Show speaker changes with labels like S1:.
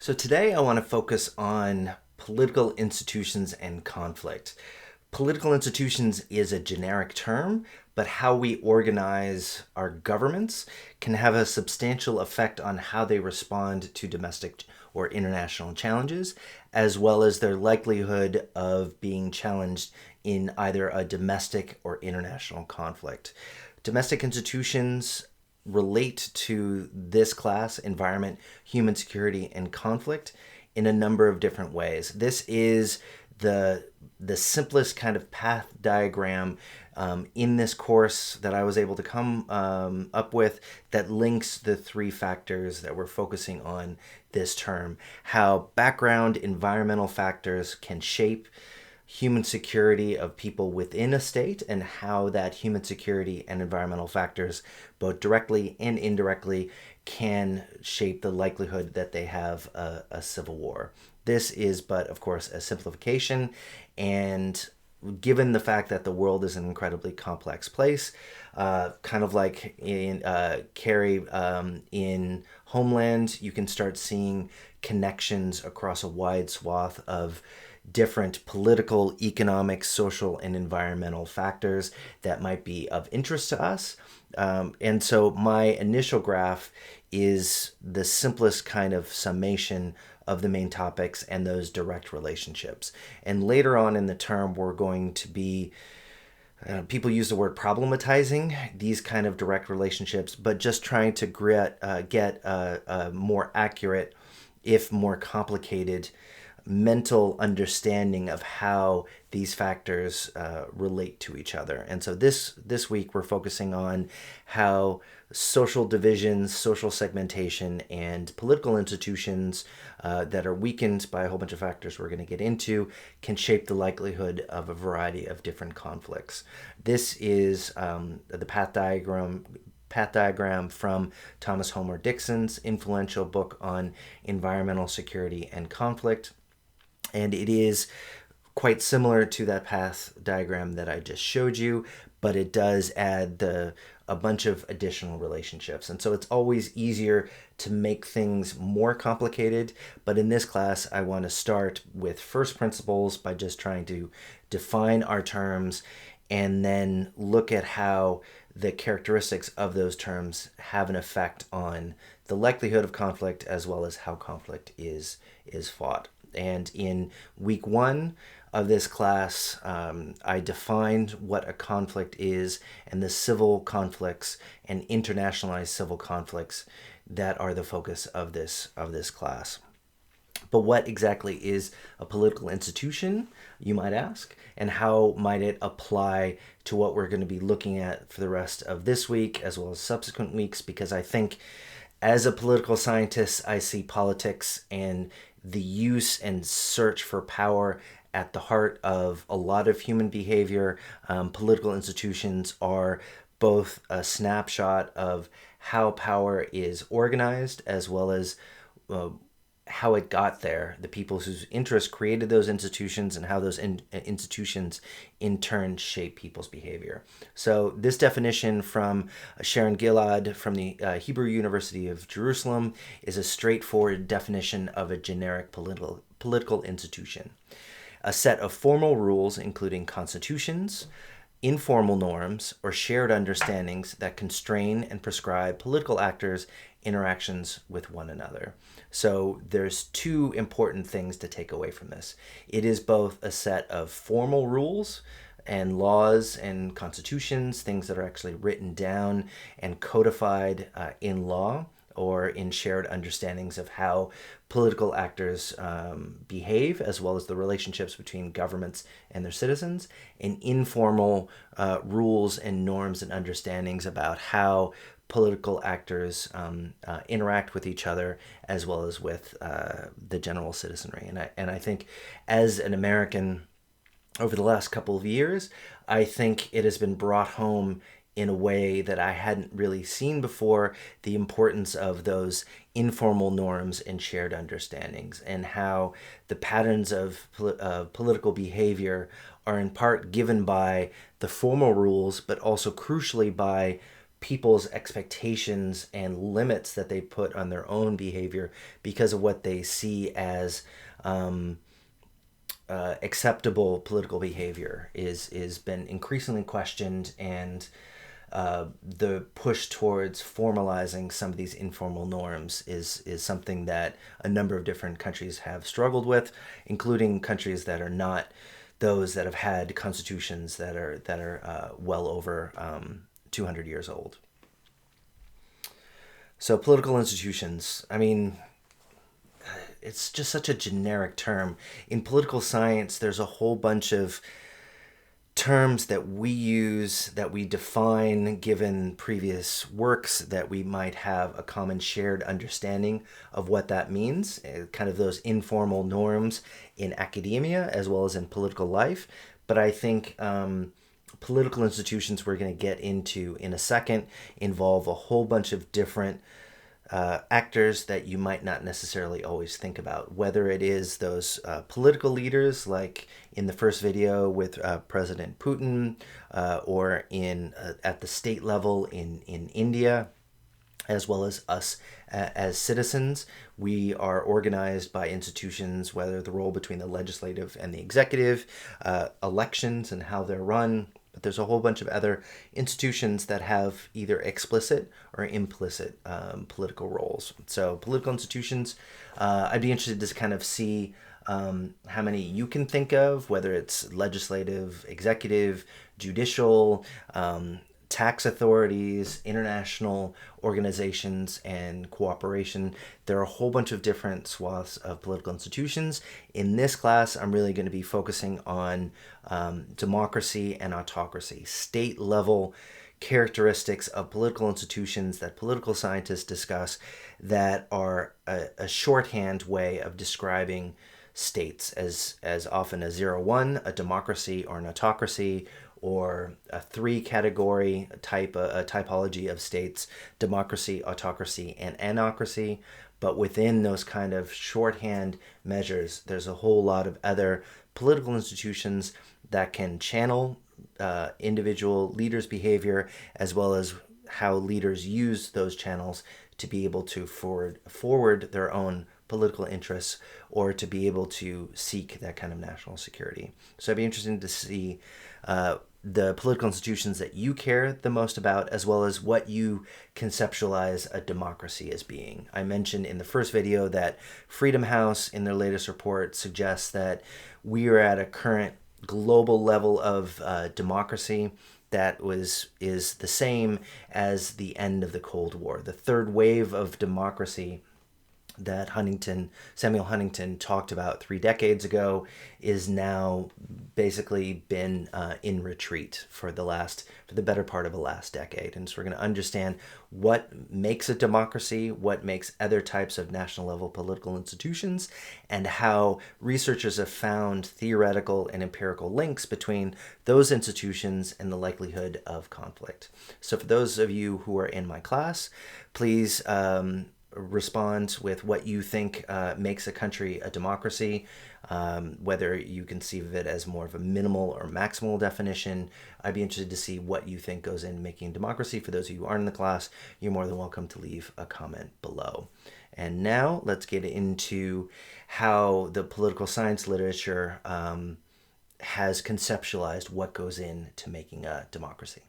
S1: So today I want to focus on political institutions and conflict. Political institutions is a generic term, but how we organize our governments can have a substantial effect on how they respond to domestic or international challenges, as well as their likelihood of being challenged in either a domestic or international conflict. Domestic institutions relate to this class, environment, human security, and conflict in a number of different ways. This is the simplest kind of path diagram in this course that I was able to come up with that links the three factors that we're focusing on this term. How background environmental factors can shape human security of people within a state, and how that human security and environmental factors, both directly and indirectly, can shape the likelihood that they have a civil war. This is, but of course, a simplification, and given the fact that the world is an incredibly complex place, kind of like in Carrie in Homeland, you can start seeing connections across a wide swath of different political, economic, social, and environmental factors that might be of interest to us. And so my initial graph is the simplest kind of summation of the main topics and those direct relationships. And later on in the term, we're going to be people use the word problematizing these kind of direct relationships, but just trying to get a more accurate, if more complicated, mental understanding of how these factors relate to each other. And so this week we're focusing on how social divisions, social segmentation, and political institutions that are weakened by a whole bunch of factors we're going to get into can shape the likelihood of a variety of different conflicts. This is the path diagram from Thomas Homer Dixon's influential book on environmental security and conflict. And it is quite similar to that path diagram that I just showed you, but it does add a bunch of additional relationships. And so it's always easier to make things more complicated. But in this class, I want to start with first principles by just trying to define our terms and then look at how the characteristics of those terms have an effect on the likelihood of conflict, as well as how conflict is fought. And in week one of this class, I defined what a conflict is and the civil conflicts and internationalized civil conflicts that are the focus of this class. But what exactly is a political institution, you might ask, and how might it apply to what we're going to be looking at for the rest of this week as well as subsequent weeks? Because I think as a political scientist, I see politics and the use and search for power at the heart of a lot of human behavior. Political institutions are both a snapshot of how power is organized, as well as how it got there, the people whose interests created those institutions, and how those institutions in turn shape people's behavior. So this definition from Sharon Gilad from the Hebrew University of Jerusalem is a straightforward definition of a generic political institution. A set of formal rules, including constitutions, informal norms, or shared understandings that constrain and prescribe political actors' interactions with one another. So there's two important things to take away from this. It is both a set of formal rules and laws and constitutions, things that are actually written down and codified in law or in shared understandings of how political actors behave, as well as the relationships between governments and their citizens, and informal rules and norms and understandings about how political actors interact with each other, as well as with the general citizenry. And I think as an American over the last couple of years, I think it has been brought home in a way that I hadn't really seen before, the importance of those informal norms and shared understandings, and how the patterns of political behavior are in part given by the formal rules, but also crucially by people's expectations and limits that they put on their own behavior because of what they see as acceptable political behavior is been increasingly questioned, and the push towards formalizing some of these informal norms is something that a number of different countries have struggled with, including countries that are not those that have had constitutions that are well over 200 years old. So political institutions, I mean, it's just such a generic term. In political science, there's a whole bunch of terms that we use, that we define given previous works, that we might have a common shared understanding of what that means, kind of those informal norms in academia as well as in political life. But I think political institutions we're going to get into in a second involve a whole bunch of different actors that you might not necessarily always think about, whether it is those political leaders like in the first video with President Putin, or in at the state level in India, as well as us as citizens. We are organized by institutions, whether the role between the legislative and the executive, elections and how they're run. But there's a whole bunch of other institutions that have either explicit or implicit political roles. So political institutions, I'd be interested to kind of see how many you can think of, whether it's legislative, executive, judicial, tax authorities, international organizations, and cooperation. There are a whole bunch of different swaths of political institutions. In this class, I'm really going to be focusing on democracy and autocracy, state-level characteristics of political institutions that political scientists discuss that are a shorthand way of describing states as often a 0-1, a democracy or an autocracy, or a three-category type, a typology of states: democracy, autocracy, and anocracy. But within those kind of shorthand measures, there's a whole lot of other political institutions that can channel individual leaders' behavior, as well as how leaders use those channels to be able to forward their own political interests, or to be able to seek that kind of national security. So I'd be interested to see the political institutions that you care the most about, as well as what you conceptualize a democracy as being. I mentioned in the first video that Freedom House, in their latest report, suggests that we are at a current global level of democracy that is the same as the end of the Cold War. The third wave of democracy that Samuel Huntington talked about 3 decades ago is now basically been in retreat for the better part of the last decade. And so we're going to understand what makes a democracy, what makes other types of national level political institutions, and how researchers have found theoretical and empirical links between those institutions and the likelihood of conflict. So for those of you who are in my class, please respond with what you think makes a country a democracy, whether you conceive of it as more of a minimal or maximal definition. I'd be interested to see what you think goes in making democracy. For those of you who aren't in the class, you're more than welcome to leave a comment below. And now let's get into how the political science literature has conceptualized what goes into making a democracy.